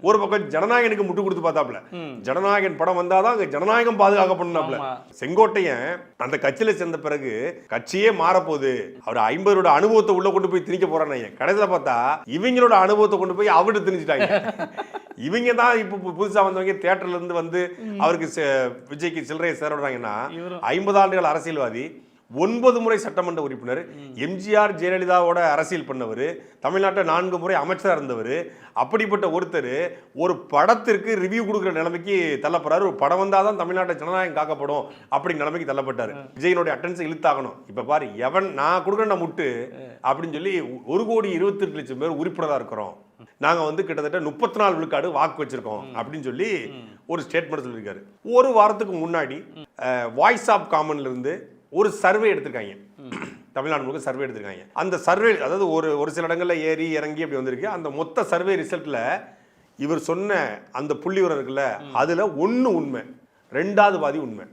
ஒரு பக்கம் ஜனநாயகனுக்கு முட்டு கொடுத்து பார்த்தாப்ல. ஜனநாயகன் படம் வந்தாதான் அங்க ஜனநாயகம் பாதுகாக்கப்படணும்ல. செங்கோட்டையன் அந்த கட்சியில சேர்ந்த பிறகு கட்சியே மாறப்போகுது, அவர் 50 அனுபவத்தை உள்ள கொண்டு போய் திணிக்க போறானே. கடைசியில பார்த்தா இவங்களோட அனுபவத்தை கொண்டு போய் அவர்கிட்ட திணிச்சிட்டாங்க. இவங்க தான் இப்ப புதுசா வந்தவங்க தியேட்டர்ல இருந்து வந்து அவருக்கு விஜய்க்கு சில்லறையை சேர விடுறாங்கன்னா, 50 ஆண்டுகள் அரசியல்வாதி, 9 முறை சட்டமன்ற உறுப்பினர், எம்ஜிஆர் ஜெயலலிதாவோட அரசியல் பண்ணவர், தமிழ்நாட்டில் 4 முறை அமைச்சராக இருந்தவர். அப்படிப்பட்ட ஒருத்தர் ஒரு படத்திற்கு ரிவ்யூ கொடுக்குற நிலைமைக்கு தள்ளப்படுறாரு. ஒரு படம் வந்தாதான் தமிழ்நாட்டை ஜனநாயகம் காக்கப்படும் அப்படி நிலைமைக்கு தள்ளப்பட்டார். விஜயனுடைய அட்டன்ஸை இழுத்தாகணும். இப்ப பாரு, எவன் நான் கொடுக்குற முட்டு அப்படின்னு சொல்லி 1,28,00,000 பேர் உறுப்பினராக இருக்கிறோம், நாங்க வந்து கிட்டத்தட்ட 34 விழுக்காடு வாக்கு வச்சிருக்கோம் அப்படின்னு சொல்லி ஒரு ஸ்டேட்மெண்ட் சொல்லியிருக்காரு. ஒரு வாரத்துக்கு முன்னாடி வாய்ஸ் ஆஃப் காமன்ல இருந்து ஒரு சர்வே எடுத்திருக்காங்க, தமிழ்நாடு முழுக்க சர்வே எடுத்திருக்காங்க. அந்த சர்வே, அதாவது ஒரு சில இடங்கள்ல ஏறி இறங்கி அப்படி வந்திருக்கு. அந்த மொத்த சர்வே ரிசல்ட்ல இவர் சொன்ன அந்த புள்ளி விவரம் இருக்குல்ல, அதுல 1 உண்மை, 2வது பாதி உண்மை.